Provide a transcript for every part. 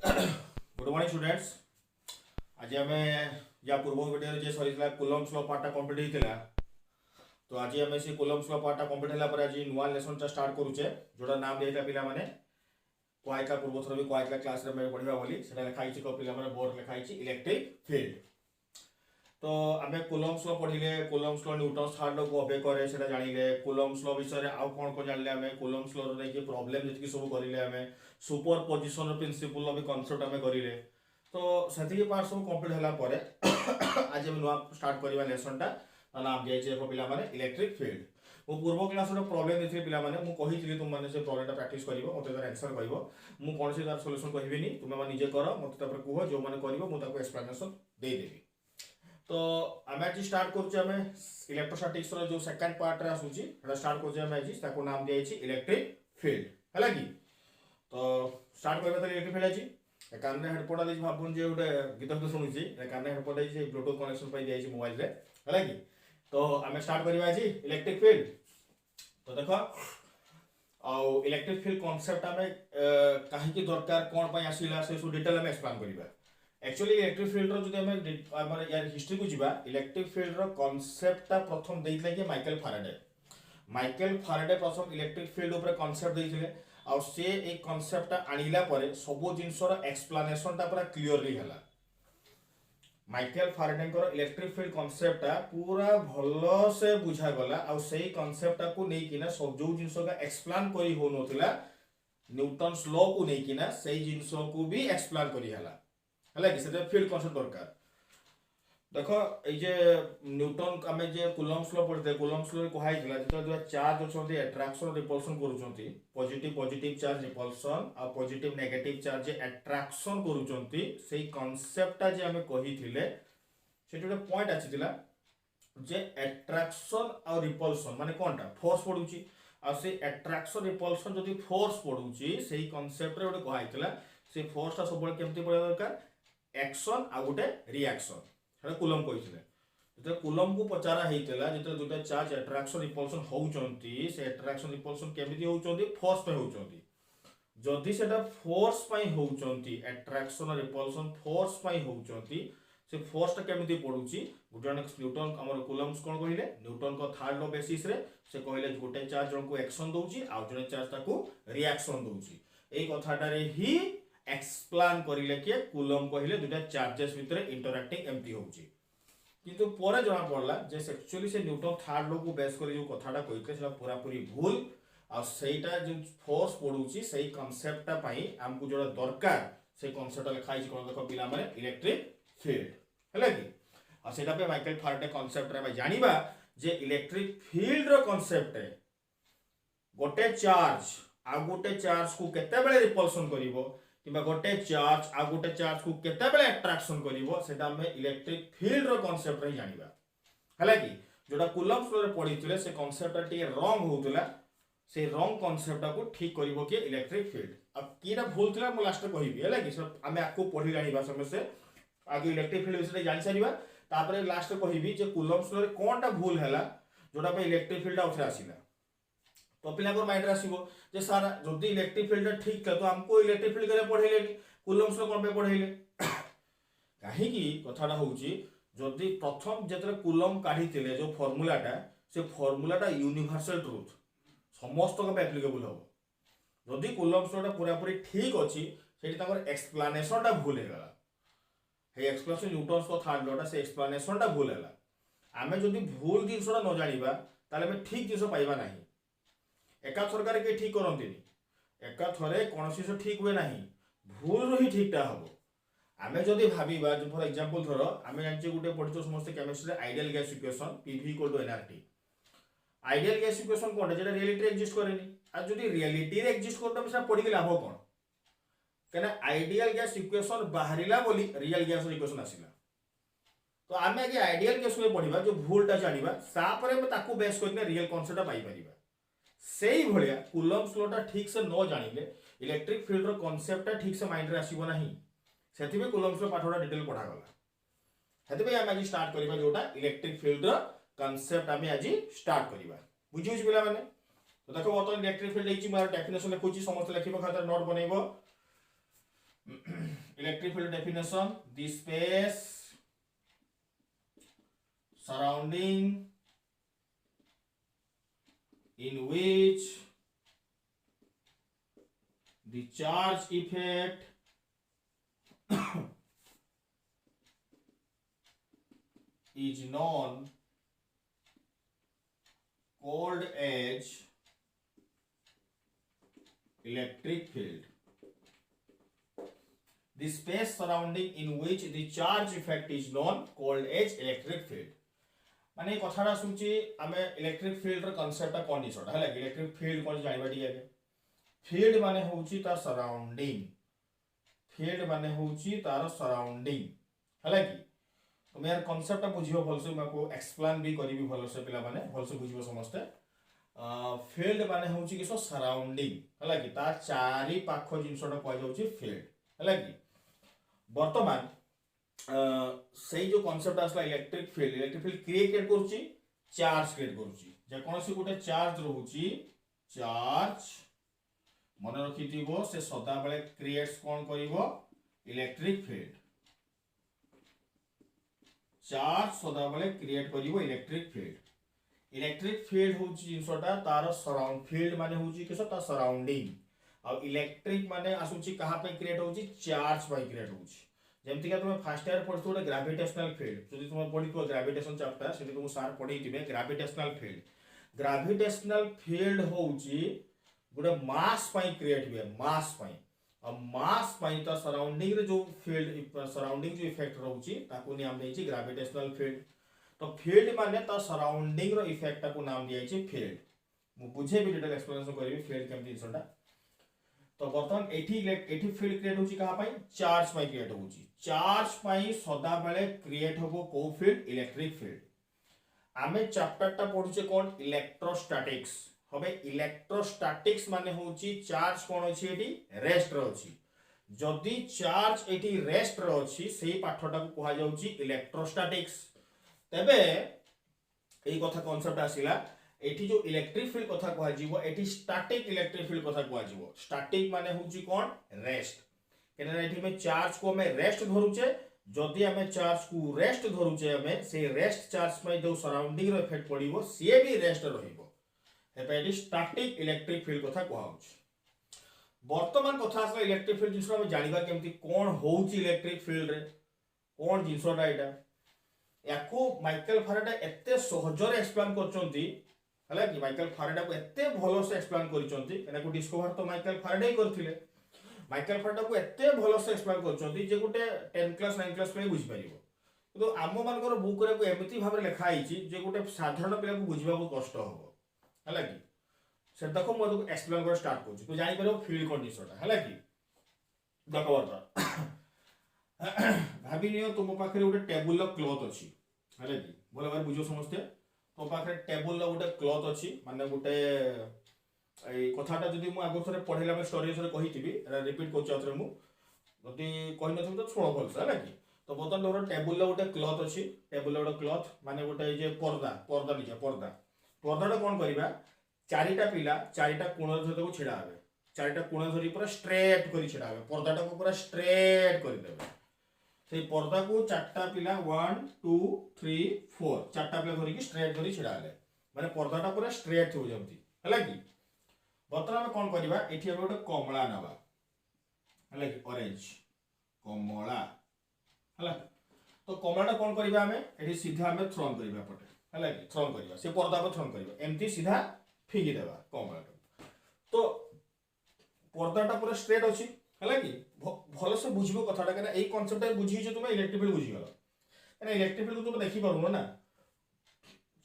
Good morning students. आज आम या पूर्व वीडियो जे सरी कुलम्स लॉ पार्टा कंप्लीट होता तो आज आम से कुलम्स लॉ पार्टा कंप्लीट होगा आज नुआ लेसन स्टार्ट करुचे जोटा नाम दिया पिला माने कहला पूर्व थर भी कहला क्लास में पढ़ा बोली से लिखाई पे बोर्ड लिखाई इलेक्ट्रिक फील्ड। तो आम कुलम्स लॉ पढ़िले Coulomb's law Newton's third law को ओबे करे से जानिले कुलम्स लॉ विषय आउ कौन कौन जानले आम कुलम्स लॉ रे प्रॉब्लम जी सब करें आम सुपर पोजिशन प्रिंसिपल भी कनसेप्ट आम करें तो से पार्ट सब कम्प्लीट होगापर आज हम नुआ स्टार्ट करवा लेसनटा नाम दिखाई पे इलेक्ट्रिक फील्ड। मो पूर्व क्लास प्रॉब्लम देती पे मुझे तुमने से प्रॉब्लम प्राक्ट कर मत तार आंसर कह मुझे कौन से तार सल्यूशन कहबी तुम्हें निजे कर मत कह जो मैंने कर एक्सप्लेनेशन देदेवी। तो आम आज स्टार्ट करें इलेक्ट्रोस्टैटिक्स जो सेकंड पार्ट रे आसूची स्टार्ट कर नाम दिखाई इलेक्ट्रिक फील्ड है कि। तो स्टार्ट करवा इलेक्ट्रिक फील्ड आज कान हेडफोन दे भावन जे गोटे गीत गीत शुणुची कान हेडफोन दे ब्लूटूथ कनेक्शन दिखाई मोबाइल है कि। तो आम स्टार्ट करवा आज इलेक्ट्रिक फील्ड। तो देख इलेक्ट्रिक फील्ड कॉन्सेप्ट आम कहीं दरकार कौन आसला से सब डिटेल आम एक्सप्लेन करवा। एक्चुअली इलेक्ट्रिक फील्ड जो यार हिस्ट्री को जीवा इलेक्ट्रिक फील्ड कॉन्सेप्ट प्रथम देइतले कि माइकल फाराडे प्रथम इलेक्ट्रिक फील्ड ऊपर कॉन्सेप्ट देइतले और से एक कॉन्सेप्ट आनिला परे सब जिनसर एक्सप्लेनेशन टा पूरा क्लियरली हला। माइकल फाराडे इलेक्ट्रिक फील्ड कॉन्सेप्ट पूरा भल से बुझा गला और सही कॉन्सेप्ट को लेकिन सब जो जिनस का एक्सप्लेन करी हो नथिला न्यूटन्स लॉ को लेकिन सही जिनस को भी एक्सप्लेन करी हला है कि फील्ड कॉन्सेप्ट दरकार। देख ये न्यूटन आम जे कुलम्स लॉ पढ़ते कुलम्स लॉ कहला जो चार्ज अच्छा एट्राक्शन रिपल्सन करुँच पॉजिटिव चार्ज रिपल्सन आ पॉजिटिव नेगेटिव चार्ज एट्राक्शन करुँच से कॉन्सेप्ट जे आम कही से गोटे पॉइंट आसीला जे एट्राक्शन आ रिपल्सन माने कोनटा फोर्स पड़ुची आ से एट्राक्शन रिपल्सन जदि फोर्स पड़ुची से कॉन्सेप्ट रे गोटे कहला से फोर्स टा सब केमती पड़ा दरकार एक्शन आ गोटे रिएक्शन है कुलम कही जो कुलम को पचारा होता जो दुटा चार्ज एट्राक्शन रिपल्सन होती से एट्राक्शन रिपल्सन केमिति होती फोर्स पे होती जदि से फोर्स होती एट्राक्शन रिपल्सन फोर्स होती से फोर्स केमिति पड़ुची गोटे न्यूटन आम कुलम्स कौन कहले न्यूटन को थर्ड लॉ बेसिस रे से कहले गोटे चार्ज जन को एक्शन दउची आ जने चार्ज ताकू रिएक्शन दउची एई कथाटारे ही एक्सप्लेन करिले कि कुलम कहले दुटा चार्जेस भितर इंटरैक्टिंग एमती होउची किंतु परे जना पड़ला जे एक्चुअली से न्यूटन थर्ड लॉ को बेस करी जो कथाटा कहिते सेटा पूरा पूरी भूल आ सेटा जो फोर्स पडुची सेही कांसेप्टटा पई हमकु जोडा दरकार से कांसेप्ट लिखाई कोन देखो पिला माने इलेक्ट्रिक फील्ड हैला कि आ सेटा पे माइकल फाराडे कांसेप्ट रे भाई जानिबा जे इलेक्ट्रिक फील्ड रो कांसेप्ट है गोटे चार्ज आ गोटे चार्ज को केते बेले रिपल्सन करिवो कि गोटे चार्ज आ गोटे चार्ज को केते बेले अट्रैक्शन करिवो सेटा हम इलेक्ट्रिक फील्ड रो कांसेप्ट रे जानिबा हैला कि जोटा कुलम्स लॉ रे पढिथिले से कांसेप्ट टी रॉन्ग होतला से रॉन्ग कांसेप्ट को ठीक करिवो कि इलेक्ट्रिक फील्ड अब कीटा भूल थिला म लास्ट कहबी हैला कि सब हमें आपको पढि लानिबा समय से आगे इलेक्ट्रिक फील्ड विषय जानि सारिबा तापर लास्ट कहबी जे कुलम्स लॉ रे कोनटा भूल हैला जोटा पे इलेक्ट्रिक फील्ड आउथरे आसीला। तो पिला माइंड आसो जे सारा जदि इलेक्ट्रिक फील्ड ठीक था तो हमको इलेक्ट्रिक फील्ड करे पढ़ेले कुलम्स लॉ कौन पे पढ़ेले कहीं कथाटा होउची जदि प्रथम जेतरे कुलम काढीतिले जो फार्मूलाटा से फार्मूलाटा यूनिवर्सल ट्रुथ समस्त को एप्लीकेबल हो जदि कुलम्स लॉ पूरा पूरी ठीक अछि सेठी ताकर एक्सप्लेनेशन टा भूल हेगला हे एक्सप्लेनेशन न्यूटन्स को थर्ड लॉ टा से एक्सप्लेनेशन टा भूल हेला आमे जदि भूल जिनसटा न जानिबा ताले हम ठीक जिनस पाइबा नाही एका थरकार के ठीक करती एका थरे कौन जिन ठीक हुए ना भूल ही ठीकटा हम आम जदि भावा जो फॉर एग्जांपल थर आम जानचे गोटे पढ़ी समस्त chemistry ideal gas equation PV equal to NRT ideal gas equation कौन जो रियलिटी एक्जिस्ट करेनी और जो रियलिटी एक्जिस्ट करता पढ़ी लाभ कौन कहीं आइडियल गैस इक्वेशन बाहर बोली रियल गैस इक्वेशन आसला तो आम आगे आइडियल गैस पढ़ा जो भूलटा जाना बेस कर रियल कनसेप्ट पाइपर से ही भाया कुलम्स लॉ टा ठीक से न जानिले इलेक्ट्रिक फील्ड रो कांसेप्ट टा ठीक से माइंड रे आसीबो नाही सेति में कुलम्स लॉ पाठोडा डिटेल पढ़ा गला सेति में हम आज स्टार्ट करबा जोटा इलेक्ट्रिक फील्ड रो कांसेप्ट हम आज स्टार्ट करबा बुझियो छी पिला माने। तो देखो बर्तमान इलेक्ट्रिक फील्ड देखि मार डेफिनेशन लिखुची समस्त लिखिबो खातर note बनेइबो Electric field definition: the space surrounding in which the charge effect is known called as electric field. The space surrounding in which the charge effect is known called as electric field. माने कथाटा सुची आमे electric field रो concept कोन दिसोटा हला electric field कोन जानिबा दिया के field माने होउची तार surrounding field माने होउची तार सराउंडिंग हला कि तुम यार कांसेप्ट बुझियो भलसे मको एक्सप्लेन भी करिवि भलसे पिला माने भलसे बुझिबो समस्त फील्ड माने होउची किसो सराउंडिंग हला कि तार चारि पाखो जिंसोटा कोइ जाउची फील्ड हला कि वर्तमान सही जो कांसेप्ट आसला इलेक्ट्रिक फील्ड क्रिएट करूची चार्ज क्रिएट करूची जे कोनसी गोटे चार्ज रहूची चार्ज मन रखिथिबो से सदा बेले क्रिएट्स कोन करिवो इलेक्ट्रिक फील्ड चार्ज सदा बेले क्रिएट करिवो इलेक्ट्रिक फील्ड होची जिंसोटा तार सराउंड फील्ड माने होची किसो ता सराउंडिंग और इलेक्ट्रिक माने आसुची कहा पे क्रिएट होची चार्ज पे क्रिएट होची जेमति का तुम फर्स्ट ईयर पढ़तो गोटे ग्रेविटेशनल फील्ड जदि तुम पढ़ितो ग्रेविटेशन चैप्टर सेठी तुम सार पढ़ैतिबे ग्रेविटेशनल फील्ड होउची गोटे मास पई क्रिएट हुए मास पई और मास पई त सराउंडिंग रे जो फील्ड सराउंडिंग जो इफेक्ट रहउची ताकू नाम देइची ग्रेविटेशनल फील्ड तो फील्ड माने त सराउंडिंग रो इफेक्ट ताकू नाम दियाची फील्ड मु बुझे भी डिटेल एक्सप्लेनेशन करबी फील्ड केमति इसोटा तो बर्तमान एठी फील्ड क्रिएट होची कहा पई चार्ज पई क्रिएट होची चार्ज पई सदा बेले क्रिएट होबो को फील्ड इलेक्ट्रिक फील्ड आमे चैप्टर ता पढुचे कोन इलेक्ट्रोस्टैटिक्स हबे इलेक्ट्रोस्टैटिक्स माने होची चार्ज कोन अछि एठी रेस्ट रो अछि जदी चार्ज एठी रेस्ट रो अछि सेही पाठटा को कहा जाउची इलेक्ट्रोस्टैटिक्स तबे एई कथा कांसेप्ट आसिला एठी जो इलेक्ट्रिक फील्ड कथा कहा जीवो एठी स्टैटिक इलेक्ट्रिक फील्ड कथा कहा जीवो स्टैटिक माने होची कोन रेस्ट केना एठी में चार्ज को हमें रेस्ट धरुचे जदी हमें चार्ज को रेस्ट धरुचे हमें से रेस्ट चार्ज में जो सराउंडिंग रो इफेक्ट पड़िवो से भी रेस्ट रहिबो हेपे एठी स्टैटिक इलेक्ट्रिक फील्ड कथा कहा होची वर्तमान कथा आसला इलेक्ट्रिक फील्ड जिसरो हम जानिबा केमति कोन होउची इलेक्ट्रिक फील्ड रे कोन जिंसोटा एटा याको माइकल फैराडे एते सहजरे एक्सप्लेन करचंती हला कि माइकल फैराडे को एते भलो से एक्सप्लेन करिसंती एना को डिस्कवर तो माइकल फैराडे ही करथिले माइकल फैराडे को एते भलो से एक्सप्लेन करचंती जे गुटे 10 क्लास 9 क्लास पे बुझि परिबो तो आम मानकर बुक रे को एमिति भाबरे लिखा आइची जे गुटे साधारण पिला को बुझिबा को कष्ट होबो हला कि से देखो मो तो एक्सप्लेन कर स्टार्ट करछु तो जानि परबो फील्ड कंडीशनटा हला कि देखो बता भाबी नियो तुम पाखरे गुटे टेबल लो क्लॉथ अछि हला कि बोले बार बुझो समझते तो पाखरे टेबल लो गुटे क्लॉथ अछि माने गुटे ए कथाटा जदि मु आगो थरे पढैला में स्टोरी थरे कहितिबी रिपीट करछु आथरे मु जदि कहि नथि तो छोड़ भलसे हला कि तो बतन दोर टेबल लो गुटे क्लॉथ अछि टेबल लो क्लॉथ माने गुटे जे पर्दा निजे पर्दाटा कोन करिबा चारिटा पिला चारिटा कोण धरि को छिडा आबे चारिटा कोण धरि पूरा स्ट्रेट करी छिडा आबे पर्दाटा को पूरा स्ट्रेट करि देबे से पर्दा को चारटा पिला 1 2 3 4 चारटा पिला धरि की स्ट्रेट करी छिडा आले माने पर्दाटा पूरा स्ट्रेट हो जाउती हला कि बतरा में कोन करिबा एठी हम गोटे कमला नबा हला कि ऑरेंज कमला हला तो कमलाटा कोन करिबा हमें एठी सीधा हमें थ्रोन करिबा पटे हला कि थ्रोन करिबा से पर्दा को थ्रोन करिबा एमती सीधा फिगी देबा कमलाटा तो पर्दाटा पूरा स्ट्रेट अछि हला कि भलो से बुझिबो कथाटा केना एई कांसेप्ट बुझी जे तुमे इलेक्ट्रिक फील्ड बुझी गलो केना इलेक्ट्रिक फील्ड को तुमे देखि पारुनो ना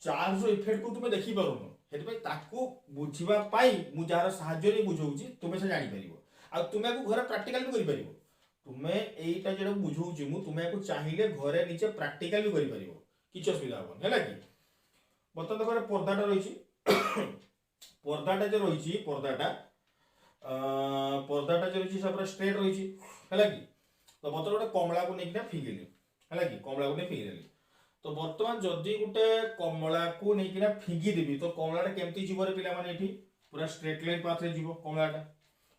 चार्ज रो इफेक्ट को तुमे देखि पारुनो हेतु पे ताकू बुझिबा पाई मु जार सहाय्य रे बुझौची तुमे से जानि परिबो आ तुमे को घर प्रैक्टिकल भी करि परिबो तुमे एईटा जेडो बुझौची मु तुमे को चाहिए घरे नीचे प्रैक्टिकल भी करि परिबो किछ असुविधा होबो हला कि बतन देखो पर्दाटा रहिची पर्दाटा जे रहिची पर्दाटा जे रहिची सब स्ट्रेट रहिची हला कि तो बतन गोटे कमला को नेकिना फिगिली हला कि कमला को ने फिगिली तो वर्तमान जदि गोटे कमला को नेकिना फिगी देबी तो कमलाटा केमती जीव रे पिला माने एठी पूरा स्ट्रेट लाइन पाथ रे जीव कमलाटा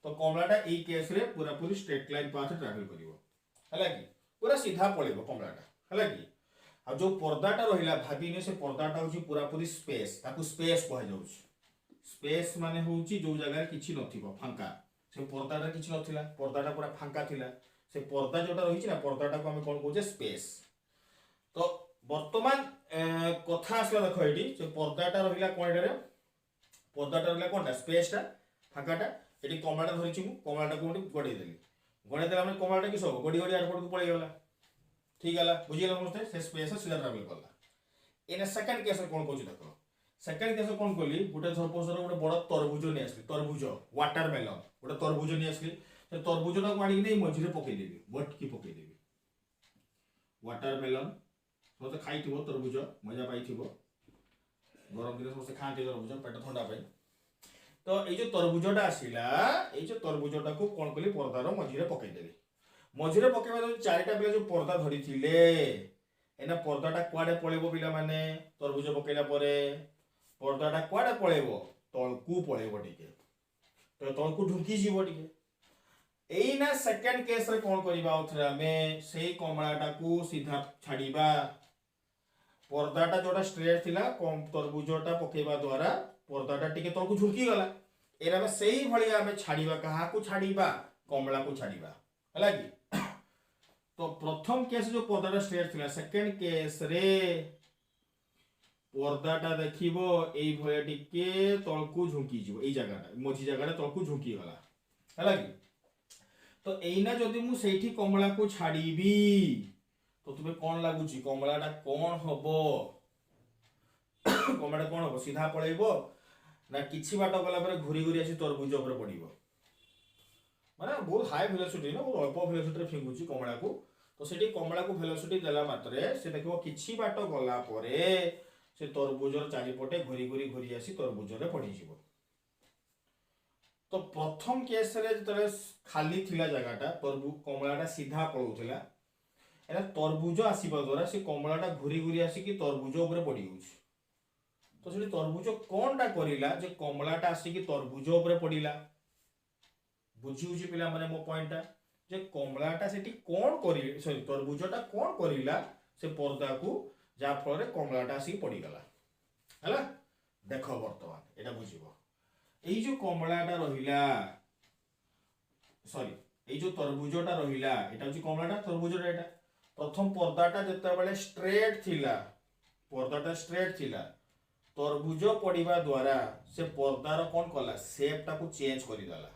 तो कमलाटा एई केस रे पूरा पूरी स्ट्रेट लाइन पाथ ट्रैवल करिवो हला कि पूरा सीधा पळेबो कमलाटा हला कि आ जो पर्दाटा रहिला भाबिने से पर्दाटा होची पूरा पूरी स्पेस ताकू स्पेस कह जाउछ स्पेस माने होची जो जगह किछि नथिबो फांका से पर्दाटा किछि नथिला पर्दाटा पूरा फांका थिला से पर्दा जोटा रहिछि ना पर्दाटा को हम कोन कहूचे स्पेस तो वर्तमान कथा आसला देखो एटी जे पर्दाटा रहिला कोइडा रे पर्दाटा रहिला कोनटा स्पेसटा फांकाटा एटी कमलाटा धरिछि मु कमलाटा को गडे देली गडे देला माने कमलाटा कि सब गडी गडी एयरपोर्ट को पळै गेला ठीक गला बुझिला समझते से स्पेस सीधा ट्रैवल करला इन सेकंड केस कोन कहूछि देखो सेकंड केस कोन कहली गुटे सपोज रो गुटे बड़ तरबुज नै आसली तरबुज वाटरमेलन गुटे तरबुज नै आसली से तरबुजटा को आडी नै मझिरे पकै देबी बटकी पकै देबी वाटरमेलन तो खाइथिबो तरबुज मजा पाइथिबो गरम दिन समस्त खाते तरबुज पेट ठंडा पाई तो ए जो तरबुजटा आसीला ए जो तरबुजटा को कोन कली पर्दार मझिरे पकै देबी मझिरे पकेबा जो चारिटा बेला जो पर्दा धरि थिले एना पर्दाटा कुआडे पळेबो पिला माने तरबुज पकेला परे पर्दाटा कुआडे पळेबो तळकू पळेबो टिके तो तळकू ढुकी जीवो टिके एइना सेकंड केस रे कोन करिबा उथरे हमें सेही कमलाटा को सीधा छाड़ीबा पर्दाटा जोटा स्ट्रेट थिला कम तरबुजटा पकेबा द्वारा पर्दाटा टिके तळकू झुकी गला एरा में सेही भलिया हमें छाड़ीबा कहा को छाड़ीबा कमला को छाड़ीबा हला कि तो प्रथम केस जो पर्दाटा स्ट्रेट थिला सेकंड केस रे पर्दाटा देखिबो एई भलिया टिके तळकू झुकी जीवो एई जगहटा मोझी जगहटा तळकू झुकी गला हला कि तो एइना जदि मु सेठी कमला को छाड़ीबी तो तुम्हें कौन लगुची कमलाटा कौन हबो कमलाटा कौन हबो सीधा पळेबो ना किछि बाट गला पर घुरी घुरी आसी तरबुज ऊपर पड़िबो माने बहुत हाई वेलोसिटी ना बहुत अल्प वेलोसिटी रे फिंगुची कमला को तो सेठी कमला को वेलोसिटी देला मात्रे से देखिबो किछि बाट गला परे से तरबुजर चारिपटे घुरी घुरी घुरी आसी तरबुज रे पड़ी जिवो तो प्रथम केस रे जतरे खाली थिला जगहटा तरबु कमलाटा सीधा पळौथिला एना तरबुज आसीबा द्वारा से कमलाटा घुरी घुरी आसी कि तरबुज ऊपर पड़ी गउछ तो सेठी तरबुज कोनटा करिला जे कमलाटा आसी कि तरबुज ऊपर पड़िला बुझी उची पिला माने मो पॉइंटटा जे कमलाटा सेठी कोन करि सॉरी तरबुजटा कोन करिला से पर्दा को जा फल रे कमलाटा आसी पड़ी गला हला देखो वर्तमान एटा बुझिबो एई जो कमलाटा रहिला सॉरी एई जो तरबुजटा रहिला एटा होची कमलाटा तरबुजटा एटा प्रथम पर्दाटा जते बेले स्ट्रेट थिला पर्दाटा स्ट्रेट थिला तरबुज पड़िबा द्वारा से पर्दार कोन कला शेपटा को चेंज करि दला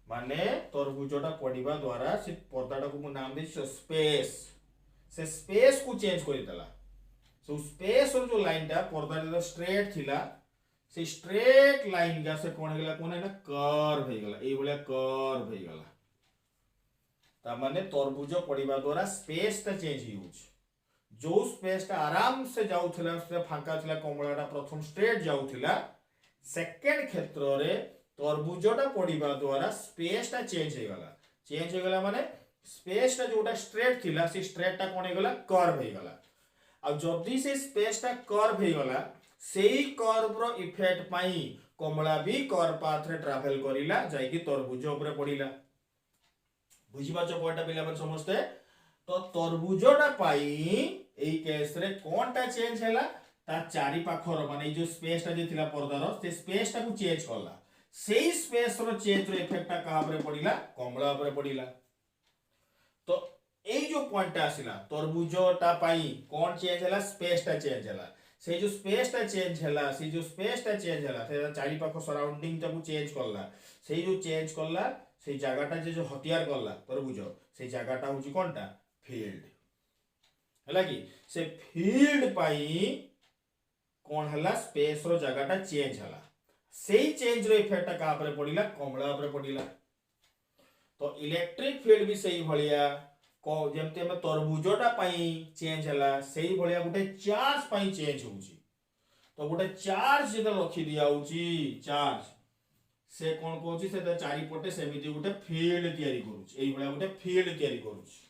माने तरबुजटा पड़िबा द्वारा से पर्दाटा को मु नाम दे स्पेस से स्पेस को चेंज करि दला सो स्पेस और जो लाइनटा पर्दाटा स्ट्रेट थिला से स्ट्रेट लाइन का से कोन हेला कोन एटा कर्व हे गला ए भलिया कर्व हे गला ता माने तरबुज पड़िबा द्वारा स्पेस ता चेंज हिउछ जो स्पेस ता आराम से जाउथिला से फांका थिला कमलाटा प्रथम स्ट्रेट जाउथिला सेकंड क्षेत्र रे तरबुजटा पड़िबा द्वारा स्पेस ता चेंज हे गला माने स्पेस ता जोटा स्ट्रेट थिला से स्ट्रेट ता कोन हे गला कर्व हे गला आ जदी से स्पेस ता कर्व हे गला सेही कर्व रो इफेक्ट पाई कमला भी कर्व पाथ रे ट्रैवल करिला जाई कि तरबुज ऊपर पड़िला बुझिबाचो पॉइंट पिला पर समझते तो तरबुजटा पाई एई केस रे कोनटा चेंज हैला ता चारि पाखर माने जो स्पेस ता जे थिला पर्दार से स्पेस ता को चेंज करला सेही स्पेस रो चेंज रो इफेक्ट ता कहा ऊपर पड़िला कमला ऊपर पड़िला तो एई जो पॉइंट आसिला तरबुजटा पाई कोन चेंज हैला स्पेस ता चेंज हैला से जो स्पेस ता चेंज हैला से जो स्पेस ता चेंज हैला से चारि पाख सराउंडिंग ता को चेंज करला से जो चेंज करला से जगहटा जे जो हथियार करला तरबुज से जगहटा होची कोनटा फील्ड हैला कि से फील्ड पाई कोन हैला स्पेस रो जगहटा चेंज हैला सेही चेंज रो इफेक्ट का ऊपर पड़िला कमला ऊपर पड़िला तो इलेक्ट्रिक फील्ड भी सही भलिया को जेमते हम तरबुजटा पाई चेंज हला सेही भलिया गुटे चार्ज पाई चेंज होउची तो गुटे चार्ज जे रखि दिया होउची चार्ज से कोन कहउची से चारि पटे सेमिति गुटे फील्ड तयारी करूची एई भलिया गुटे फील्ड तयारी करूची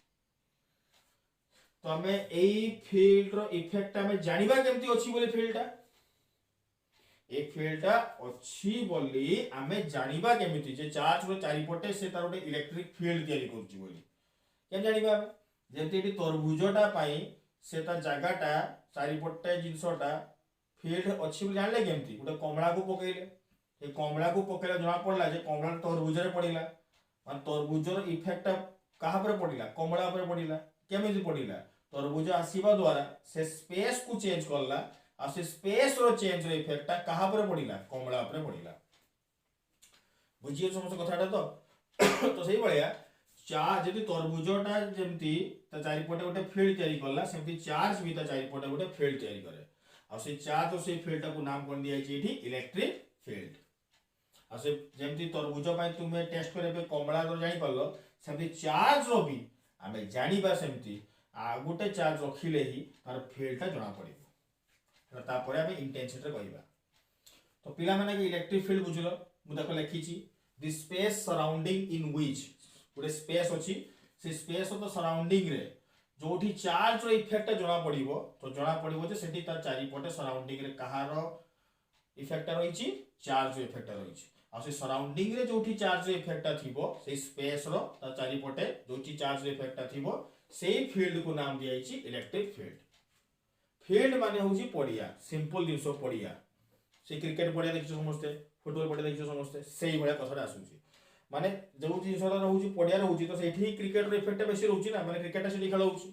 तो हमें एई फील्ड रो इफेक्ट हमें जानिबा केमति अछि बोले फील्डटा ए फील्डटा अच्छी बोली आमे जानिबा केमिति जे चार्ज रो चारिपटे से तार गोटे इलेक्ट्रिक फील्ड तयारी करूची बोली केम जानिबा जेमति एटी तरबुजटा पाई से ता जगाटा चारिपटे जिनसटा फील्ड अच्छी बोली जानले केमिति गोटे कमला को पकेइले ए कमला को पकेला जणा पड़ला जे कमला तरबुज रे पड़िला मान तरबुजर इफेक्ट कहा पर पड़िला कमला पर पड़िला केमिति पड़िला तरबुज आसीबा द्वारा से स्पेस को चेंज करला आ से स्पेस रो चेंज रो इफेक्ट कहा पर पड़िला कमला पर पड़िला बुझिए समस्त कथाटा तो सही भलिया चार्ज यदि तरबुजटा जेमति ता चारिपटे गोटे फील्ड तयारी करला सेमति चार्ज भी ता चारिपटे गोटे फील्ड तयारी करे आ से चार्ज और से फील्ड को नाम कोन दिया छै एठी इलेक्ट्रिक फील्ड आ से जेमति तरबुज पय तुमे टेस्ट करे पे कमला रो जानि परलो सेमति चार्ज रो भी आमे जानिबा सेमति आ गोटे चार्ज रखिले ही तार फील्डटा जणा पड़िबो तापर आमे इंटेंसिटी कहबा तो पिला माने कि इलेक्ट्रिक फील्ड बुझलो मु देखो लिखी छी the space surrounding in which गोटे स्पेस अछि से स्पेस ऑफ द सराउंडिंग रे जोठी चार्ज रो इफेक्ट जणा पड़िबो तो जणा पड़िबो जे सेठी तार चारि पटे सराउंडिंग रे कहारो इफेक्ट रहिछि चार्ज रो इफेक्ट रहिछि आ से सराउंडिंग रे जोठी चार्ज रो इफेक्ट थिबो से स्पेस रो तार चारि पटे जोठी चार्ज रो इफेक्ट थिबो सेही फील्ड को नाम दिया जाइछि इलेक्ट्रिक फील्ड फील्ड माने होउछि पड़िया सिंपल दिसो पड़िया से क्रिकेट पड़िया देखिছো समस्ते फुटबॉल पड़िया देखिছো समस्ते सेही भलिया कथाटा आसुछि माने जो जिनसटा रहउछि पड़िया रहउछि तो सेठी क्रिकेट रो इफेक्ट बेसी रहउछि ना माने क्रिकेट सेठी खेल होउछि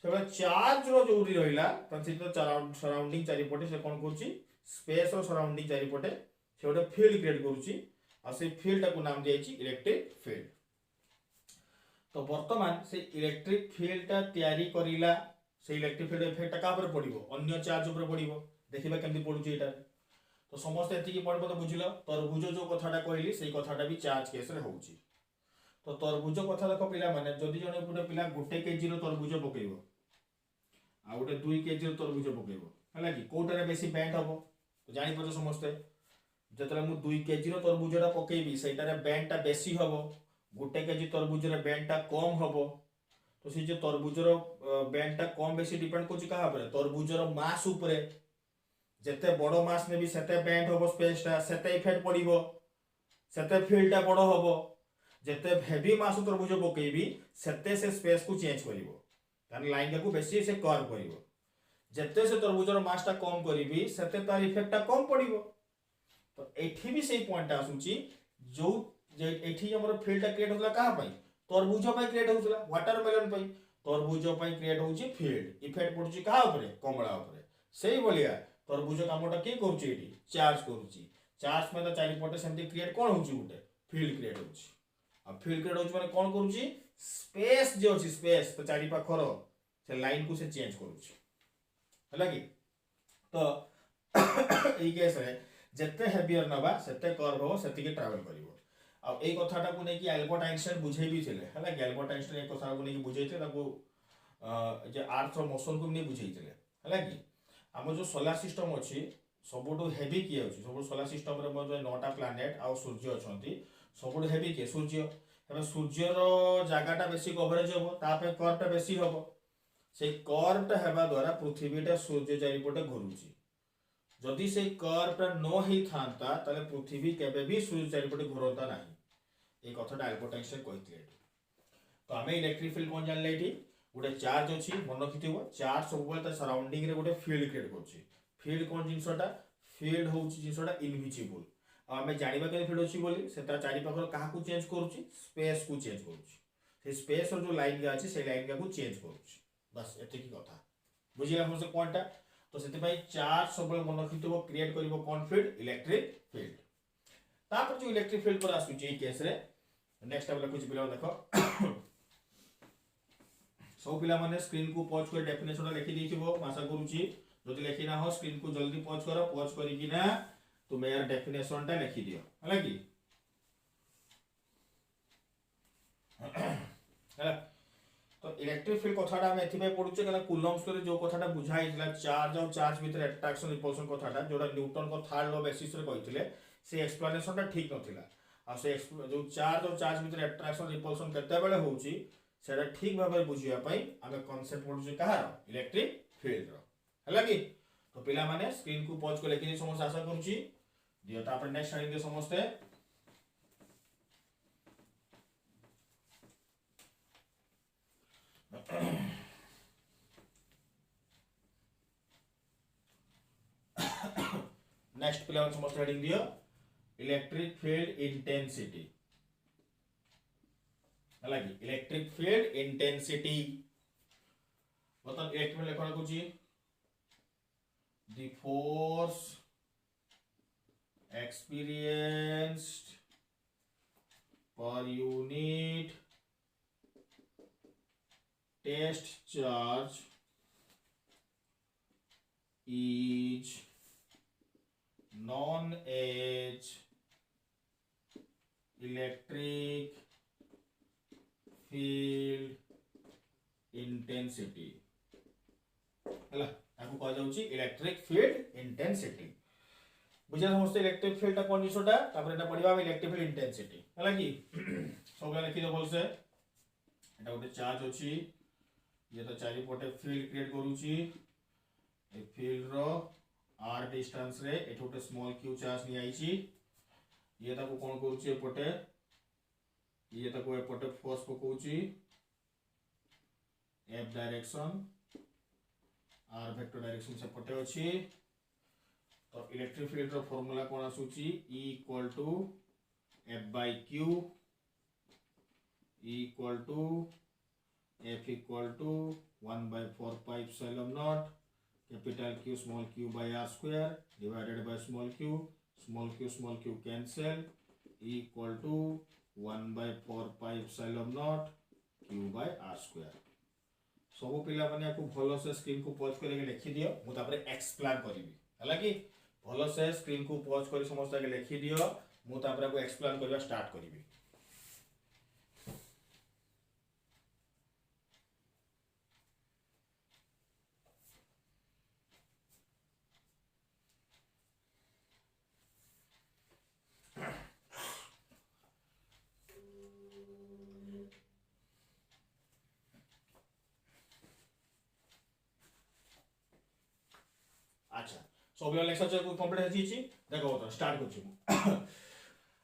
सेबा चार्ज रो जोरी रहिला तंसित सराउंडिंग चारि पटे से कोन करूछि स्पेस रो सराउंडिंग चारि पटे से गोटे फील्ड क्रिएट करूछि आ से फील्ड को नाम दिया जाइछि इलेक्ट्रिक फील्ड तो वर्तमान से इलेक्ट्रिक फील्ड ता तयारी करिला से इलेक्ट्रिक फील्ड इफेक्ट का पर पड़िबो अन्य चार्ज ऊपर पड़िबो देखिबा केमति पडुछि एटा तो समस्त एति की पड बुझिलो तरबुज जो कथाटा कहली सेही कथाटा भी चार्ज केस रे होउछि तो तरबुज कथा देखो पिला माने जदि जने गोटे पिला 1 केजी रो तरबुज पकेइबो आ गोटे 2 केजी रो तरबुज पकेइबो हला कि कोटारे बेसी बेंड हबो तो जानि पछो समस्त जतले मु 2 केजी रो तरबुजटा पकेइबी सेटारे बेंडटा बेसी हबो 1 केजी तरबुज रे बेंडटा कम हबो तो से जे तरबुज रो बेंडटा कम बेसी डिपेंड कोछि कहा पर तरबुज रो मास ऊपर जेते बड़ो मास ने भी सेते बेंड होबो स्पेसटा सेते इफेक्ट पड़िबो सेते फील्डटा बड़ो होबो जेते हेवी मास तरबुज पकेइबी सेते से स्पेस को चेंज करिवो तान लाइन को बेसी से कर्व करिवो जेते से तरबुज रो मासटा कम करिवि सेते तार इफेक्टटा कम पड़िवो तो एठी भी सेही पॉइंट आसुची जो जे एठी हमर फील्डटा क्रिएट होतला कहा पई तरबुज पई क्रिएट होतला वाटरमेलन पई तरबुज पई क्रिएट होउची फील्ड इफेक्ट पडुची कहा ऊपर कमला ऊपर सेही बोलिया तरबुज कामटा के करूची एठी चार्ज करूची चार्ज में तो चारि पटे सेमति क्रिएट कोन होउची गुटे फील्ड क्रिएट होउची आ फील्ड क्रिएट होउची माने कोन करूची स्पेस जे अछि स्पेस तो चारि पाखर से लाइन को से चेंज करूची हला कि तो एई केस रे जत्ते हेवियर नबा सेते कर्व हो सेति के ट्रैवल करिवो आ एई कथाटा को नै कि एल्बर्ट आइंस्टाइन बुझेई भी थिले हला कि एल्बर्ट आइंस्टाइन ए कथा को नै कि बुझेइथे ताको जे अर्थ रो मोशन को नै बुझेइथिले हला कि हम जो सोलार सिस्टम अच्छी सबुठू हेवी किए अच्छी सब सोलार सिस्टम रे जो 9टा प्लानेट आ सूर्य अच्छी सबुठू हेवी किए सूर्य तबे सूर्य रो जगहटा बेसी कवरेज होबो तापे कर्वटा बेसी होबो से कर्वटा हेबा द्वारा पृथ्वीटा सूर्य चारिपटे घुरुची जदि से कर्वटा न ही थांता ताले पृथ्वी केबे भी सूर्य चारिपटे घुरता नाही ए कथाटा एल्बर्ट आइंस्टाइन कहितले तो हमें इलेक्ट्रिक फील्ड कोन जानले एठी गोटे चार्ज अच्छी मन रखिथिबो चार्ज सब ता सराउंडिंग रे गोटे फील्ड क्रिएट करछि फील्ड कोन जिंसटा फील्ड होउछि जिंसटा इनविजिबल आ हमें जानिबा के फील्ड अछि बोली सेता चारि पाखर कहा को चेंज करूछि स्पेस को चेंज करूछि से स्पेस रो जो लाइन का अछि से लाइन का को चेंज करूछि बस एते की कथा बुझिया हम से पॉइंटटा तो सेते भाई चार्ज सब मन रखिथिबो क्रिएट करिवो कोन फील्ड इलेक्ट्रिक फील्ड तापर जो इलेक्ट्रिक फील्ड पर आसुछि ए केस रे नेक्स्ट अब कुछ बिलो देखो सब पिला माने स्क्रीन को पॉज कर डेफिनेशन लिखि देथिबो आशा करूची जदि लिखि ना हो स्क्रीन को जल्दी पॉज करो पॉज करी कि ना तुम यार डेफिनेशन टा लिखि दियो हला कि हला तो इलेक्ट्रिक फील्ड कथाटा हम एथि पे पढुचे कला कूलम्ब्स रे जो कथाटा बुझाइतला चार्ज और चार्ज भीतर अट्रैक्शन रिपल्शन कथाटा जोडा न्यूटन को थर्ड लॉ बेसिस रे कहितले से एक्सप्लेनेशन टा ठीक नथिला आ से जो चार्ज और चार्ज भीतर अट्रैक्शन रिपल्शन केते बेले होउची सेटा ठीक भाबे बुझिया पई आमे कांसेप्ट पढुचे कहार इलेक्ट्रिक फील्ड रो हला कि तो पिला माने स्क्रीन को पॉज को लेके समस्त आशा करूची दियो तापर नेक्स्ट हेडिंग के समस्ते नेक्स्ट पिला समस्त हेडिंग दियो इलेक्ट्रिक फील्ड इंटेंसिटी हालांकि इलेक्ट्रिक फील्ड इंटेंसिटी मतलब एक में लिखा कुछ the force experienced per unit test charge is known as electric field intensity है आपको कह जाउची इलेक्ट्रिक फील्ड इंटेंसिटी बुझा समस्त इलेक्ट्रिक फील्ड कोन जिसोटा तापर एटा पढिबा हम इलेक्ट्रिक फील्ड इंटेंसिटी हला कि सबला लिखि दो बोल से एटा गोटे चार्ज अछि ये तो चारि पटे फील्ड क्रिएट करूची ए फील्ड रो r डिस्टेंस रे एटा गोटे स्मॉल q चार्ज नि आइची ये ताको कोन करूची एपटे ये ताको एपटे फोर्स पकोची f direction r vector direction से पटे अछि तो इलेक्ट्रिक फील्ड रो फार्मूला कोन आसुची E equal to F by Q E equal to F equal to 1 by 4 pi epsilon naught capital Q by r square divided by small q cancel E equal to 1 by 4 pi epsilon naught Q by r square सब पिला माने आपको भलो से screen को pause करके लिखि दियो मु तापरे एक्सप्लेन करबी हला कि भलो से स्क्रीन को पॉज करी समस्त के लिखि दियो मु तापरे को एक्सप्लेन करबा स्टार्ट करबी अच्छा सब लेक्चर को कंप्लीट है जी देखो तो स्टार्ट कर छु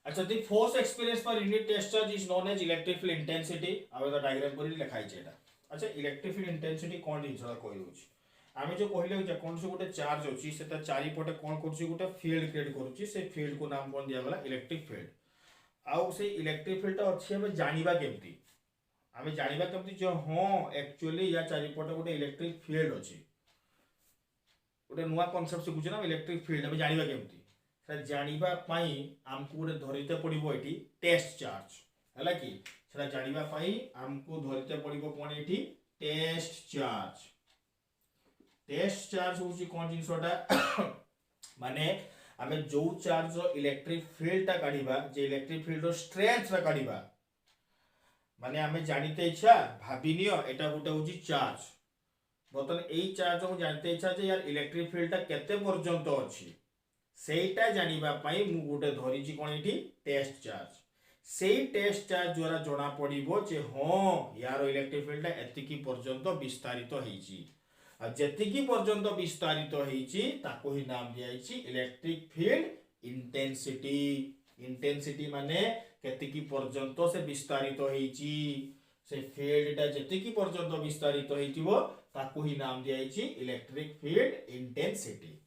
अच्छा द फोर्स एक्सपीरियंस पर unit test charge is known as electric field intensity आबे तो डायग्राम पर लिखाई छै एटा अच्छा इलेक्ट्रिक फील्ड इंटेंसिटी कोन दिन छला कोइ होछि आमे जो कहले जे कोन से गोटे चार्ज होछि सेटा चारि पटे कोन करछि गोटे फील्ड क्रिएट करछि से फील्ड को नाम कोन दिया गला इलेक्ट्रिक फील्ड आउ से इलेक्ट्रिक फील्ड अछि हमें जानिबा केमती हमें जानिबा केमती जो हां एक्चुअली या चारि पटे गोटे इलेक्ट्रिक फील्ड अछि गोटे नुआ कॉन्सेप्ट सिखुछ ना इलेक्ट्रिक फील्ड हमें जानिबा केमती सर जानिबा पई हमको गोटे धरिते पड़िबो एठी टेस्ट चार्ज हला कि सेटा जानिबा पई हमको धरिते पड़िबो कोन एठी टेस्ट चार्ज होची कोन जिंसोटा माने हमें जो चार्ज रो इलेक्ट्रिक फील्ड ता काढिबा जे इलेक्ट्रिक फील्ड रो स्ट्रेंथ रा काढिबा माने हमें जानिते इच्छा भाबिनियो एटा गोटे होची चार्ज बर्तमान एई चार्ज को जानते इच्छा जे यार इलेक्ट्रिक फील्ड ता केते पर्यंत अछि सेटा जानिबा पई मु गोटे धरिची कोन एठी टेस्ट चार्ज सेई टेस्ट चार्ज द्वारा जणा पड़िबो जे हां यार इलेक्ट्रिक फील्ड ता एतिकी पर्यंत विस्तारित हेची आ जेतिकी पर्यंत विस्तारित हेची ताको ही नाम दियाइची इलेक्ट्रिक फील्ड इंटेंसिटी माने केतिकी पर्यंत से विस्तारित हेची से फील्ड ता जेतिकी पर्यंत विस्तारित हेतिबो ताको ही नाम दियाइची इलेक्ट्रिक फील्ड इंटेंसिटी